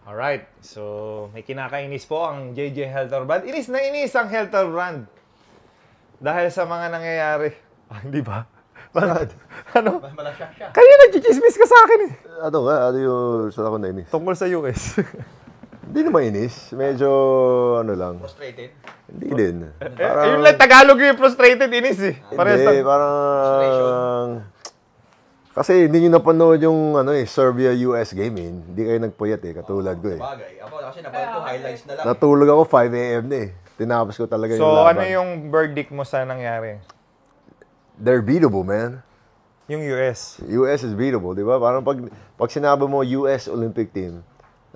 Alright, so may kinakainis po ang JJ Helterbrand. Inis na inis ang Helterbrand. Dahil sa mga nangyayari. Hindi ba? Bakit? Ano? Malasyak siya. Kaya nag-chismis ka sa akin eh. Ano nga? Ano yung saan ako nainis? Tungkol sa US. Hindi naman inis. Medyo ano lang. Frustrated? Hindi din. Ayun lang, Tagalog yung frustrated, inis eh. Hindi, parang... Kasi hindi nyo napanood yung Serbia-US game eh. Hindi kayo nagpuyat eh, katulad ko eh. Bagay. Ako kasi napanood ko highlights na lang. Natulog ako 5 a.m. na eh. Tinapos ko talaga yung So, laban. ano yung verdict mo sa nangyari? They're beatable, man. Yung US. US is beatable, di ba? Parang pag sinabi mo US Olympic team,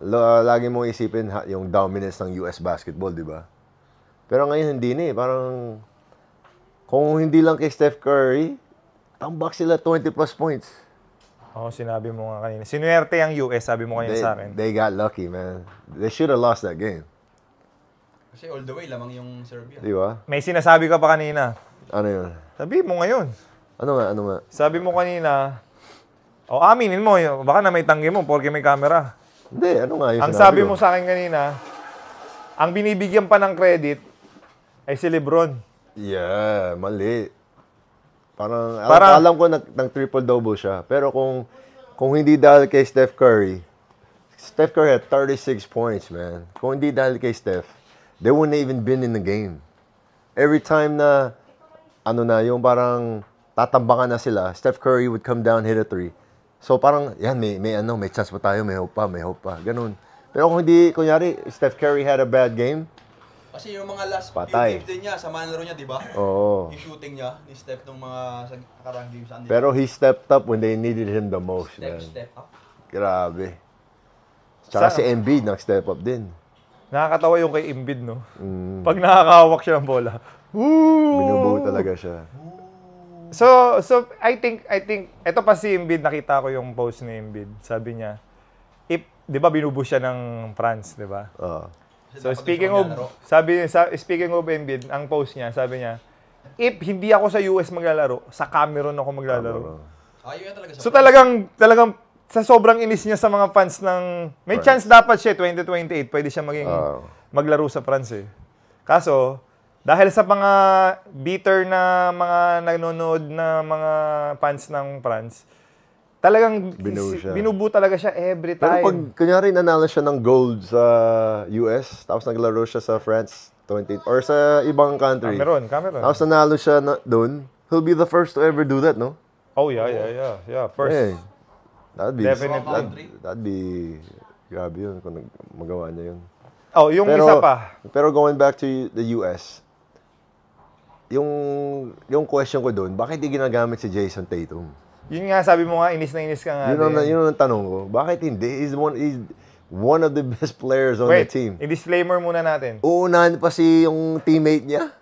lagi mong isipin yung dominance ng US basketball, di ba? Pero ngayon hindi na eh. Parang kung hindi lang kay Steph Curry, tambak sila 20 plus points. Oo, sinabi mo nga kanina. Sinuwerte ang US, sabi mo kanina sa akin. They got lucky, man. They should have lost that game. Kasi all the way lamang yung Serbia. Di ba? May sinasabi ka pa kanina. Ano yun? Sabi mo ngayon. Ano nga? Sabi mo kanina, aminin mo, baka na may tanggi mo porque may camera. Hindi, ano nga yung Ang sabi mo sa akin kanina, ang binibigyan pa ng credit ay si LeBron. Yeah, mali. Parang alam ko nag triple-double siya. Pero kung hindi dahil kay Steph Curry had 36 points, man. Kung hindi dahil kay Steph, they wouldn't even been in the game. Every time na, yung parang tatambakan na sila, Steph Curry would come down, hit a three. So parang, yan, may chance pa tayo, may hope pa. Ganun. Pero kung hindi, kunyari, Steph Curry had a bad game, kasi yung mga last patay. few games din niya, sa manlaro niya, di ba? Oo. Yung shooting niya, ni Steph nung mga nakarang games. Pero he stepped up when they needed him the most, man. Step up. Grabe. Tsaka si Embiid nag-step up din. Nakakatawa yung kay Embiid, no? Pag nakakahawak siya ng bola. Woo! Binubuo talaga siya. So I think eto pa si Embiid, nakita ko yung post ni Embiid. Sabi niya, 'di ba binubuo siya ng France, 'di ba? So speaking of Embiid, ang post niya, sabi niya, if hindi ako sa US maglalaro, sa Cameroon ako maglalaro. Ayun talaga sa So talagang sa sobrang inis niya sa mga fans ng may chance dapat siya 2028 pwede siya maging maglaro sa France eh. Kaso dahil sa mga bitter na mga nanonood na mga fans ng France, talagang binubuo talaga siya every time. Pero pag kunyari nanalo siya ng gold sa US, tapos naglaro siya sa France 20 or sa ibang country. Cameroon. Tapos nanalo siya doon, he'll be the first to ever do that, no? Oh yeah. First. Hey, Definitely. that'd be grabe yun kung magawa niya yun. Oh, yung isa pa. Pero going back to the US, yung question ko doon, bakit di ginagamit si Jason Tatum? Yun nga, sabi mo nga, inis na inis ka nga. Yun ang tanong ko. Bakit hindi? He's one of the best players on the team. I-disclaimer muna natin. Uunahan pa yung teammate niya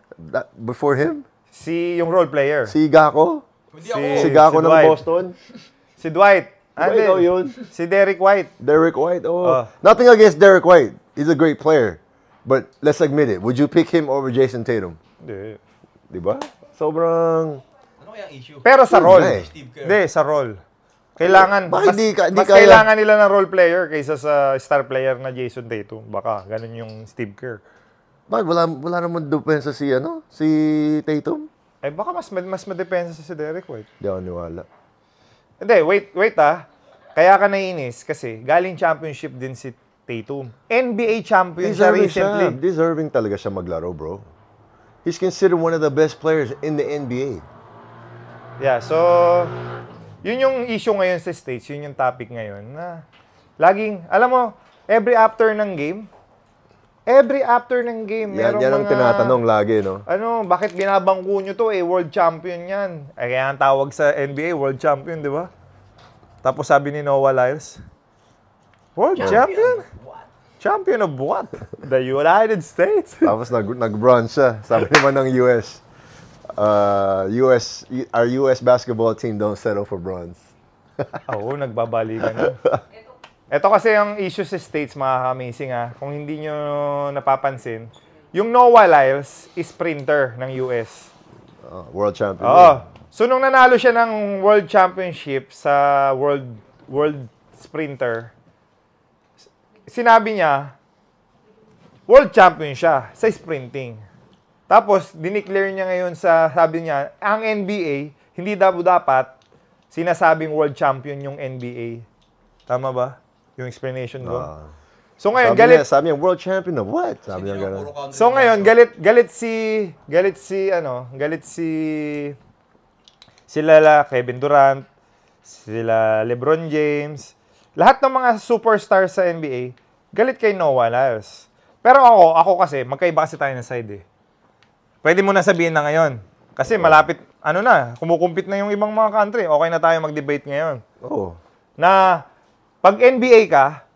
before him? Yung role player. Si Gako? Si Gako ng Boston? Si Dwight. Ikaw yun? Si Derek White. Derek White? Nothing against Derek White. He's a great player. But let's admit it. Would you pick him over Jason Tatum? Hindi. Diba? Sobrang... Ano kaya issue? Pero sa role. Steve Kerr. Hindi, sa role. Kailangan, mas kailangan nila ng role player kaysa sa star player na Jason Tatum. Baka, ganun yung Steve Kerr. Bakit? Wala naman depensa si Tatum? Baka mas madepensa si Derek White. Hindi ako niwala. Hindi, wait Kaya ka naiinis kasi galing championship din si Tatum. NBA champion siya recently. Deserving talaga siya maglaro, bro. He's considered one of the best players in the NBA. Yeah, so yun yung issue ngayon sa States, yun yung topic ngayon na laging, alam mo, every after ng game, merong yan ang mga tinatanong lagi, no? Bakit binabangko nyo to world champion yan. Kaya ang tawag sa NBA, world champion, di ba? Tapos sabi ni Noah Lyles, world champion? Champion of what? The United States? Tapos nag-bronze siya. Sabi naman ng our US basketball team don't settle for bronze. Oo, nagbabalikan na. Ito kasi ang issue sa States, mga amazing kung hindi nyo napapansin, yung Noah Lyles is sprinter ng US. World champion. So nung nanalo siya ng World Championship sa World Sprinter, sinabi niya, world champion siya sa sprinting. Tapos, dineclare niya ngayon sabi niya, ang NBA, hindi dapat sinasabing world champion yung NBA. Tama ba? Yung explanation ko. So ngayon, sabi niya, world champion of what? Sabi niya gano'n. So ngayon, galit sila Kevin Durant, sila LeBron James, lahat ng mga superstars sa NBA, galit kay Noah Lyles. Pero ako kasi, magkaiba kasi tayo ng side eh. Pwede mo na sabihin na ngayon. Kasi malapit, kumukumpit na yung ibang mga country. Okay na tayo mag-debate ngayon. Oo. Na, pag NBA ka,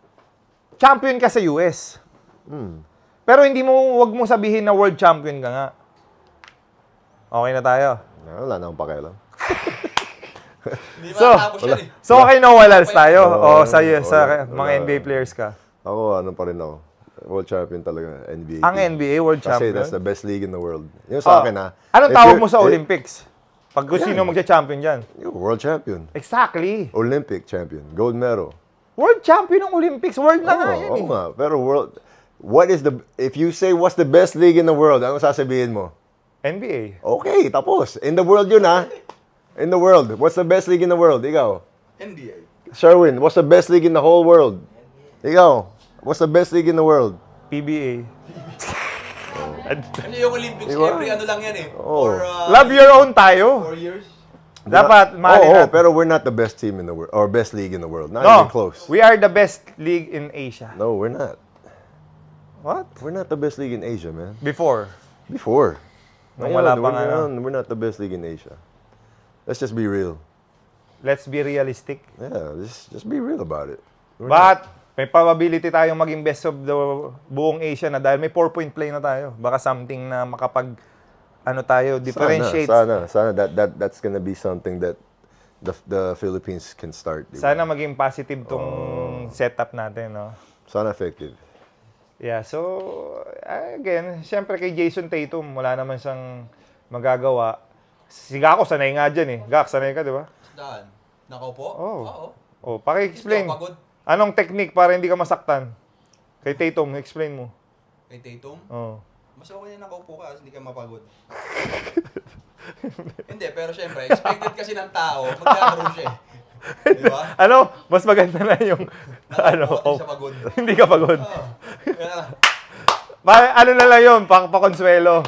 champion ka sa US. Pero wag mo sabihin na world champion ka nga. Okay na tayo. Wala na akong pakialam. So kay Noah Lyles tayo. Sa mga NBA players ka. Ako, pa rin ako. World champion talaga, NBA. Ang NBA world champion? Kasi that's the best league in the world. Yung sa akin anong tawag mo sa Olympics? Pag sino magcha-champion dyan? World champion. Exactly. Olympic champion. Gold medal. World champion ng Olympics. World na nga yun eh. Nga. Pero if you say what's the best league in the world, ano sasabihin mo? NBA. Okay, tapos. In the world yun In the world. What's the best league in the world? Ikaw. NBA. Sherwin, what's the best league in the whole world? Ikaw. What's the best league in the world? PBA. Ano yung Olympics? Every lang yan eh. Love your own tayo. 4 years. Dapat, mahalin natin. Pero we're not the best team in the world, or best league in the world. Not even close. We are the best league in Asia. No, we're not. What? We're not the best league in Asia, man. Before. Nung wala pa nga. We're not the best league in Asia. Let's just be real. Let's be realistic. Yeah, just be real about it. But, may probability tayong maging best of the buong Asia na dahil may 4-point play na tayo. Baka something na tayo, differentiate. Sana that's gonna be something that the Philippines can start. Diba? Sana maging positive tong setup natin, no? Sana effective. Yeah, so, again, syempre kay Jason Tatum, wala naman siyang magagawa. Si Gako, sanay nga dyan eh. Gak, sanay ka, di ba? Saan? Nakaupo? Oo. Paki-explain. Pagod. Anong technique para hindi ka masaktan? Kay Tatum, explain mo. Kay Tatum? Oo. Mas okay na nakaupo ka kasi hindi ka mapagod. Hindi, pero syempre, expected kasi ng tao, maglalaro siya eh. Di ba? Mas maganda na yung, siya pagod. hindi ka pagod. Oo. Ano na lang yun, pakonsuelo.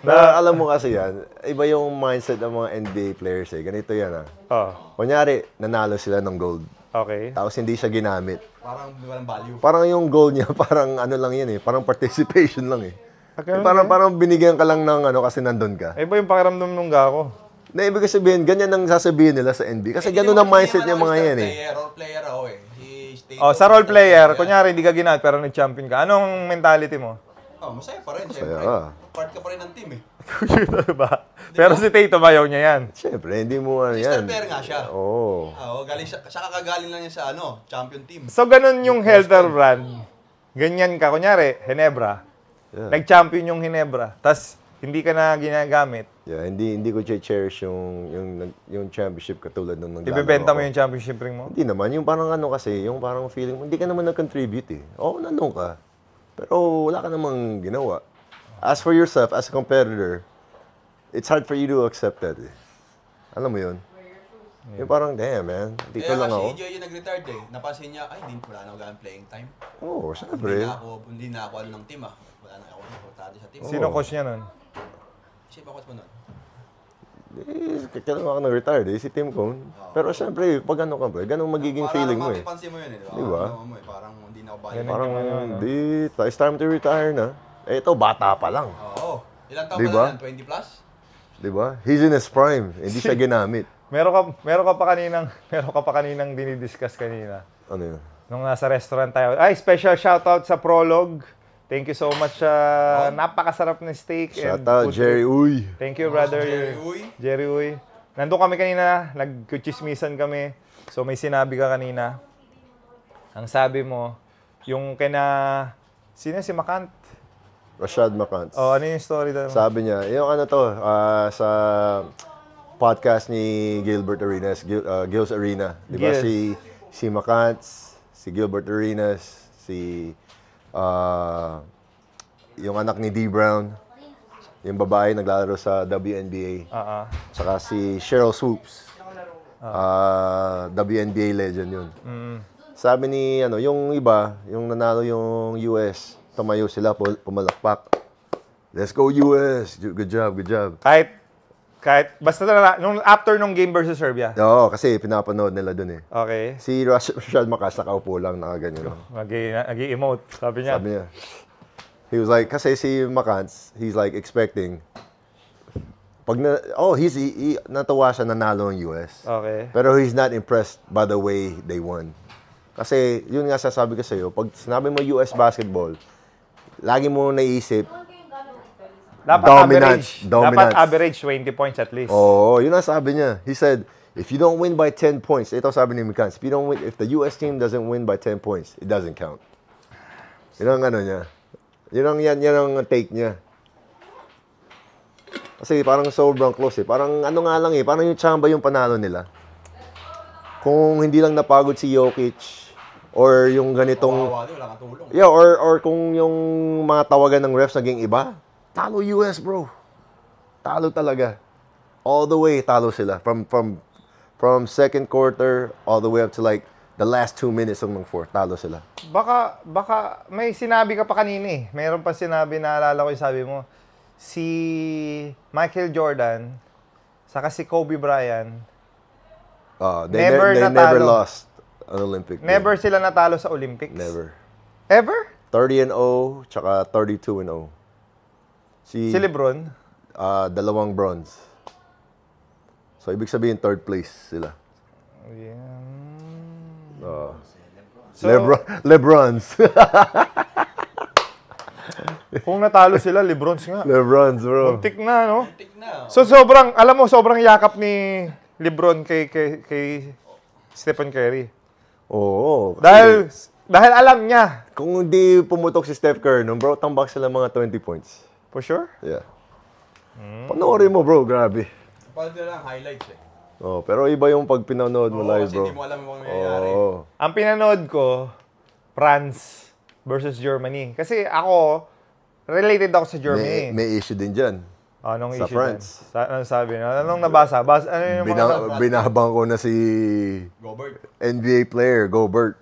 Alam mo kasi yan, iba yung mindset ng mga NBA players eh. Ganito yan Kunyari, nanalo sila ng gold. Okay. Tapos hindi siya ginamit. Parang walang value. Parang yung goal niya, parang lang yan eh. Parang participation lang eh. Parang binigyan ka lang ng kasi nandun ka. Iba yung pakiramdam nung Gako. Na ibig sabihin, ganyan ang sasabihin nila sa NBA. Kasi ganun ang mindset niya mga yan eh. Role player ako eh. Sa role player, kunyari hindi ka ginamit pero nag-champion ka. Anong mentality mo? Masaya pa rin, syempre. Part ka pa rin ng team eh. Diba? Pero si Tatum ayaw niya yan. Siyempre, hindi mo yan. Star player nga siya. Oo. Kakagaling lang niya sa champion team. So, ganun yung Helter brand. Ganyan ka. Kunyari, Ginebra. Yeah. Nag-champion yung Ginebra. Tapos, hindi ka na ginagamit. Yeah, hindi ko cherish yung championship katulad nung naglalaro. Ibebenta mo yung championship ring mo? Hindi naman. Yung parang kasi, yung parang feeling mo, hindi ka naman nag-contribute eh. Nandun ka. Pero wala ka namang ginawa. As for yourself, as a competitor, it's hard for you to accept that eh. Alam mo yun? Yeah. Yung parang, damn man, dito lang ako. Kaya yung nag-retired eh, napansin niya, wala na ako playing time. Siyempre. Hindi na ako ng team Wala na ako importante sa team. Sino coach niya nun? Sino ba coach mo nun? Kailan ako nag-retire si Tim Cone. Pero siyempre, pag ganun magiging feeling mo eh. Parang mapipansin mo yun eh, di ba? Parang hindi na ako balik. Parang, it's time to retire na. Ito, bata pa lang. Oo. Ilang taon pa lang? 20 plus? Di ba? He's in his prime. Hindi siya ginamit. Meron ka pa kaninang dinidiscuss kanina. Ano yun? Nung nasa restaurant tayo. Special shoutout sa Prolog. Thank you so much. Napakasarap na steak. Shoutout, Jerry Uy. Thank you, brother. Jerry Uy. Nandun kami kanina. Nagkuchismisan kami. So, may sinabi ka kanina. Ang sabi mo, yung sino si Makant? Rashad Makant. Ano yung story doon? Sabi niya, yung sa podcast ni Gilbert Arenas, Gil's Arena. Di ba si Makant, si Gilbert Arenas, Si, yung anak ni D. Brown, yung babae naglalaro sa WNBA. Tsaka si Cheryl Swoops. WNBA legend yun. Sabi ni, yung iba, yung nanalo yung US, tumayo sila, pumalakpak. Let's go US! Good job, good job. Basta after nung game versus Serbia. Oo, kasi pinapanood nila dun eh. Okay. Si Rashad Makas, nakaupo lang, nakaganyan lang. Nag-i-emote, sabi niya. He was like, kasi si Makans, he's like expecting, natawa siya nanalo ng US. Okay. Pero he's not impressed by the way they won. Kasi, yun nga sasabi ko sa'yo, pag sinabi mo US basketball, lagi mo naisip, Dapat average 20 points at least. Oo, yun ang sabi niya. He said, if you don't win by 10 points, ito sabi ni Mikans, if the US team doesn't win by 10 points, it doesn't count. Yun ang niya. Yun ang take niya. Kasi parang sobrang close eh. Parang parang yung Chamba yung panalo nila. Kung hindi lang napagod si Jokic, or yung ganitong... Yeah, or kung yung mga tawagan ng refs naging iba, talo US, bro. Talo talaga. All the way, talo sila. From second quarter, all the way up to like the last 2 minutes ng fourth, talo sila. Baka, may sinabi ka pa kanina eh. Mayroon pa sinabi, naalala ko yung sabi mo, si Michael Jordan, saka si Kobe Bryant, they never lost an Olympic game. Never sila natalo sa Olympics? Never. Ever? 30-0, tsaka 32-0. Si LeBron? 2 bronze. So, ibig sabihin, 3rd place sila. Yeah. LeBrons. Kung natalo sila, LeBrons nga. LeBrons, bro. Muntik na, no? So, sobrang yakap ni LeBron kay Stephen Curry. Oo. Dahil alam niya. Kung hindi pumutok si Steph Curry, bro, tambak sila mga 20 points. For sure? Yeah. Panoorin mo, bro. Grabe. Pag lang highlights eh. Oh, pero iba yung pag pinanood mo live, bro. Kasi hindi mo alam kung nangyayari. Ang pinanood ko, France versus Germany. Kasi ako, related ako sa Germany. May issue din dyan. Anong sa issue France. Anong sabi? Anong nabasa? Ano yung binabang ko na si Gobert. NBA player, Gobert.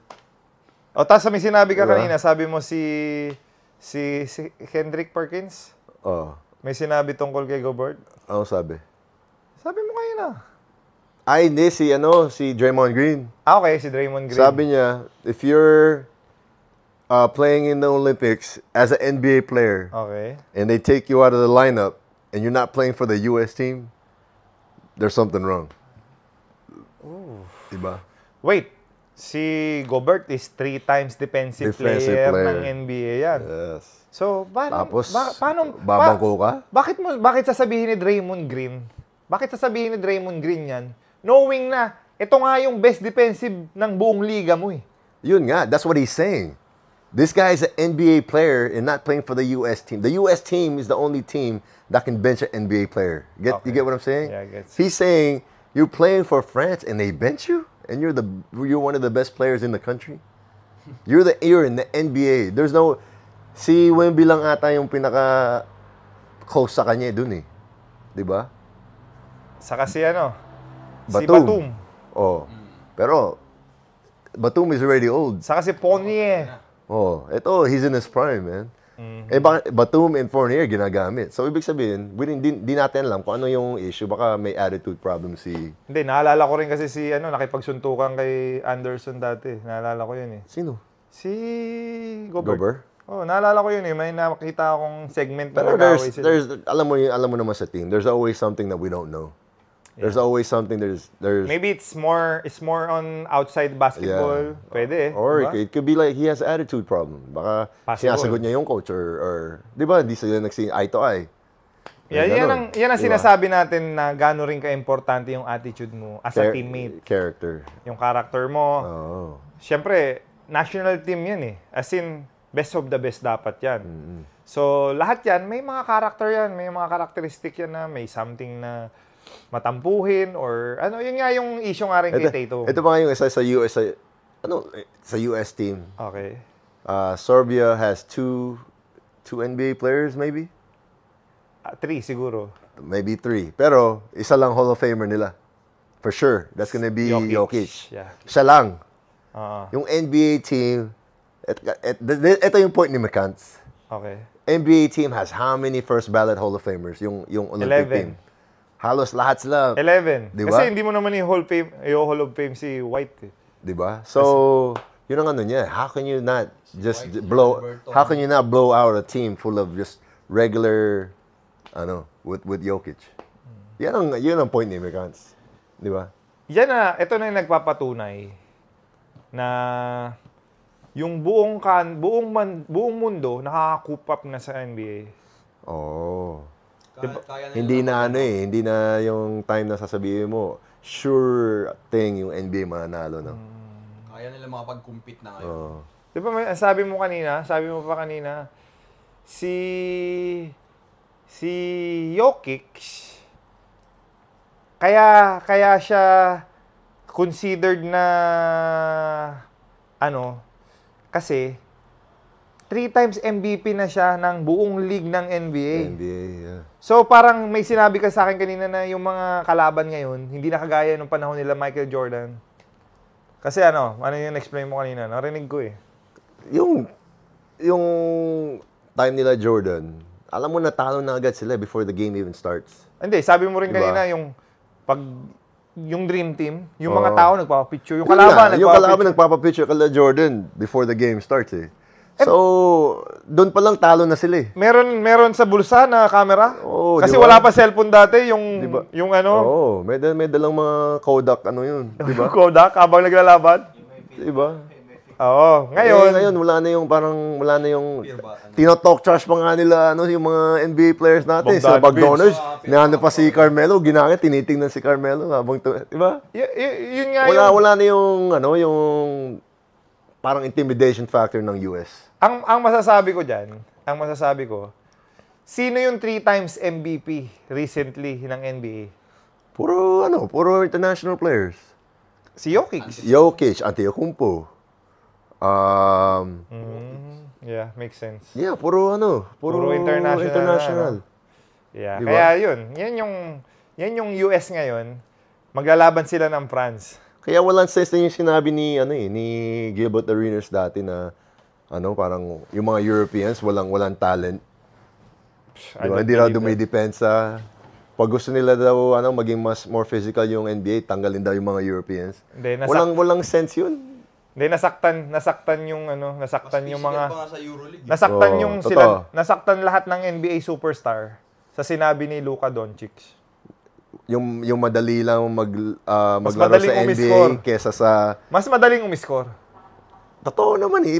Tapos may sinabi ka kanina, sabi mo si Kendrick Perkins? May sinabi tungkol kay Gobert? Ano sabi? Sabi mo kayo na. Ay, hindi. Si Draymond Green. Okay, si Draymond Green. Sabi niya, if you're playing in the Olympics as an NBA player, okay, and they take you out of the lineup, and you're not playing for the US team, there's something wrong. Ooh. Diba? Wait, si Gobert is 3 times defensive player ng NBA yan. Yes. So, Tapos, paano babangko ka? Bakit sasabihin ni Draymond Green? Bakit sasabihin ni Draymond Green yan? Knowing na, ito nga yung best defensive ng buong liga mo eh. Yun nga, that's what he's saying. This guy is an NBA player and not playing for the US team. The US team is the only team that can bench an NBA player. You get what I'm saying? Yeah, I get it. He's saying, you're playing for France and they bench you? And you're one of the best players in the country? You're in the NBA. There's no... Si Wemby lang ata yung pinaka-close sa kanya dun eh. Diba? Saka si Batum. Si Batum. Oh. Pero, Batum is already old. Saka si Fournier. Oh, he's in his prime, man. Mm-hmm. Eh, Batum and Fournier ginagamit. So, ibig sabihin, di natin alam kung ano yung issue. Baka may attitude problem si... Hindi, naalala ko rin kasi si, nakipagsuntukan kay Anderson dati. Naalala ko yun eh. Sino? Si Gobert. Gobert? Oh, naalala ko yun eh. May nakita akong segment na Pero nag-away sila. alam mo naman sa team, there's always something that we don't know. There's always something, there's... Maybe it's more on outside basketball. Yeah. Pwede eh. Or diba? it could be like he has attitude problem. Baka sinasagot niya yung coach or di ba, di sila nagsing eye to eye. Yeah, yan ang sinasabi natin na gaano rin ka-importante yung attitude mo as a teammate. Character. Yung character mo. Oh. Siyempre, national team yan eh. As in, best of the best dapat yan. Mm-hmm. So, lahat yan, may mga character yan. May mga karakteristik yan na may something na matampuhin or yun nga yung issue nga rin kay Tatum. Ito pa nga yung isa sa US, sa US team. Okay. Serbia has two NBA players, maybe? 3 siguro. Maybe 3. Pero, isa lang Hall of Famer nila. For sure. That's gonna be Jokic. Yeah. Siya lang. Uh-huh. Yung NBA team, ito yung point ni McCants. Okay. NBA team has how many first ballot Hall of Famers? Yung Olympic 11. team. Halos lahat sila. 11. Diba? Kasi hindi mo naman yung Hall of Fame si White. Eh. Diba? So, yun ang ano niya. How can you not just how can you not blow out a team full of just regular, with Jokic? Yan ang point ni McCants. Diba? Yan na, ito na yung nagpapatunay na yung buong mundo nakaka-coop up na sa NBA. Oh. Kaya Hindi na yung time na sasabihin mo, sure thing yung NBA mananalo, no? Kaya nila makapag-compete na ngayon. Di ba sabi mo pa kanina, si Jokic, kaya siya considered na, kasi 3 times MVP na siya ng buong league ng NBA. Yeah. So parang may sinabi ka sa akin kanina na yung mga kalaban ngayon, hindi na kagaya nung panahon nila Michael Jordan. Kasi ano yung explain mo kanina? Narinig ko eh. Yung time nila Jordan, alam mo natalo na agad sila before the game even starts. Hindi, sabi mo rin kanina yung dream team, yung mga tao nagpapapicture, yung kalaban nagpapapicture kala Jordan before the game starts eh. So, doon pa lang talo na sila eh. Meron sa bulsa na camera? Kasi diba? wala pa cellphone dati, diba? yung may dalang mga Kodak yun, di ba? Kodak habang naglalaban? Di ba? Oo, ngayon wala na yung tino-talk trash pa nga nila yung mga NBA players natin, sa Bogdanovich. Pa si Carmelo, tinitingnan si Carmelo habang di ba? Yun nga wala na yung parang intimidation factor ng US. Ang masasabi ko, sino yung 3 times MVP recently ng NBA? Puro international players. Si Jokic. Antetokounmpo. Yeah, makes sense. Yeah, puro international. Yeah, diba? Kaya yan yung US ngayon, maglalaban sila ng France. Kaya walang sense na yung sinabi ni Gilbert Arenas dati na parang yung mga Europeans walang talent. Diba? Hindi raw dumidepensa. Pag gusto nila daw maging more physical yung NBA, tanggalin daw yung mga Europeans. Walang sense yun. Hindi, nasaktan yung mga pa nga sa EuroLeague. Nasaktan lahat ng NBA superstar sa sinabi ni Luka Doncic. Yung madali lang maglaro sa NBA kesa sa... Mas madaling umiscore. Totoo naman eh.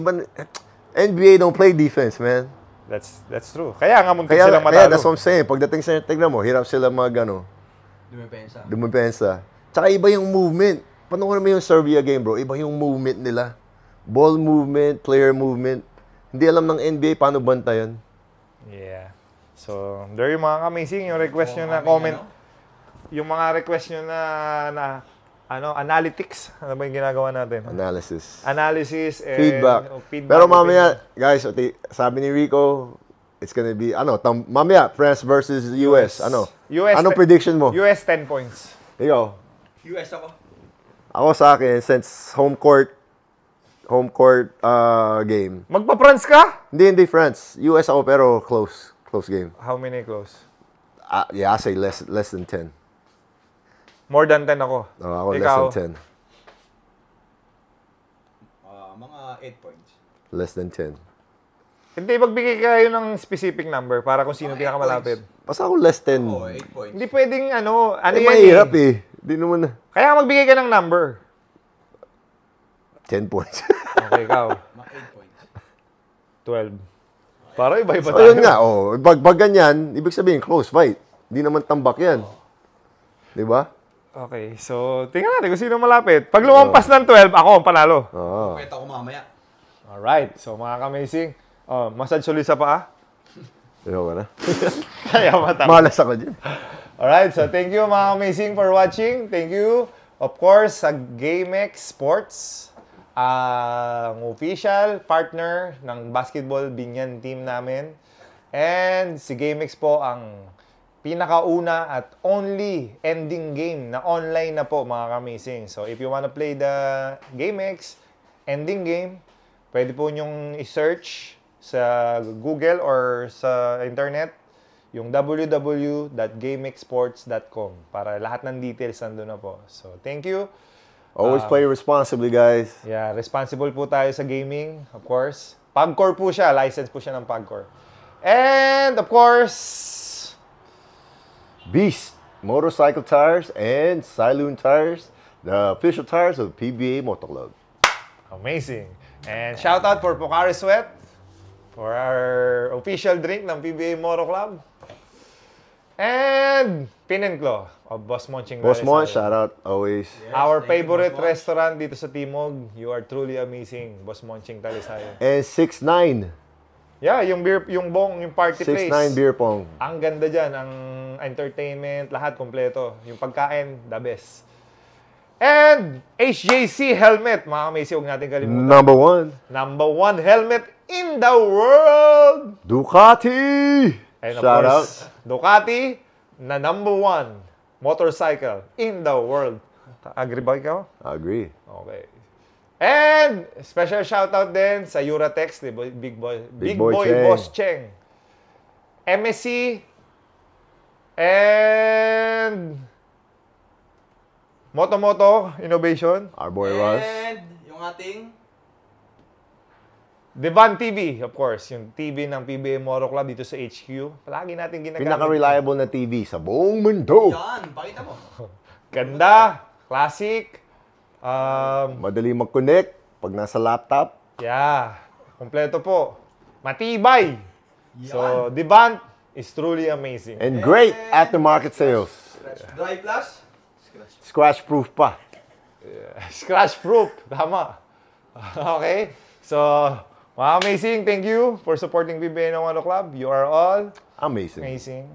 NBA don't play defense, man. That's true. Kaya nga muntik silang matalo. Kaya that's what I'm saying. Pagdating sa tignan mo, hirap sila dumipensa. Tsaka iba yung movement. Panoorin mo yung Serbia game, bro. Iba yung movement nila. Ball movement, player movement. Hindi alam ng NBA paano bantayan. Yeah. So, there yung mga amazing. Yung request nyo na comment. Yung mga request nyo na analytics. Ano ba yung ginagawa natin? Analysis and feedback. Pero mamaya, guys, sabi ni Rico, it's gonna be, mamaya, France versus US. Anong prediction mo? US 10 points. Ikaw? US ako. Ako sa akin, since home court game. Magpa-France ka? Hindi France. US ako pero close game. How many close? Yeah, I say less than 10. More than 10 ako. Ako Ikaw? less than 10. Mga 8 points. Less than 10. Hindi, magbigay kayo ng specific number para kung sino pinakamalapit. Basta ako less than. 8 points. Hindi pwedeng mahirap eh. Hindi naman. Kaya magbigay ka ng number. 10 points. Okay, ikaw. Mga 8 points. 12. Para iba-iba tayo. Yun nga, pag ganyan, ibig sabihin, close fight. Hindi naman tambak yan. Diba? Okay, so tingnan natin kung sino malapit. Pag lumampas ng 12, ako ang panalo. Kwenta ko mamaya. Alright, so mga ka-amazing. Massage ulit sa paa. Ayaw ka na. Kaya matapos. Malas ako dyan. Alright, so thank you mga ka-amazing for watching. Thank you, of course, sa GameX Sports. ang official partner ng basketball binyan team namin. And si GameX po ang pinakauna at only ending game na online na po, mga kamising. So if you wanna play the GameX ending game, pwede po nyong i-search sa Google or sa internet yung www.gamexsports.com para lahat ng details nandun na po. So thank you. Always play responsibly, guys. Yeah, responsible po tayo sa gaming, of course. Pagcor po siya, license po siya ng Pagcor. And of course, Beast Motorcycle Tires and Siloon Tires, the official tires of PBA Motor Club. Amazing. And shout out for Pocari Sweat for our official drink ng PBA Motor Club. And Pininclo of Boss Monching. Boss Monch, shout out always. Yes, our favorite restaurant dito sa Timog. You are truly amazing, Boss Monching Talisayo. And 6ix9ine. Yeah, yung party place. 6ix9ine beer pong. Ang ganda diyan, ang entertainment, lahat kompleto. Yung pagkain, the best. And HJC helmet, mga kamisi, huwag natin kalimutan. Number 1 helmet in the world. Ducati. And of shout course, out. Ducati na number 1 motorcycle in the world. Agree ba ikaw? Agree. Okay. And special shoutout din sa Uratex, Big Boy Cheng. Boss Cheng. MSC and Moto Innovation. Our boy Russ. And yung ating Divan TV, of course, yung TV ng PBA Motor Club dito sa HQ. Palagi natin ginagamit. Pinaka-reliable na TV sa buong mundo. yan, pakita mo. Ganda, classic. Madali mag-connect pag nasa laptop. Yeah, kompleto po. Matibay. Yan. So, Divan is truly amazing. And great aftermarket sales. Dry plus, Scratch-proof pa. Scratch proof, tama. Okay? So, mga amazing, thank you for supporting PBA Motor Club. You are all Amazing. amazing.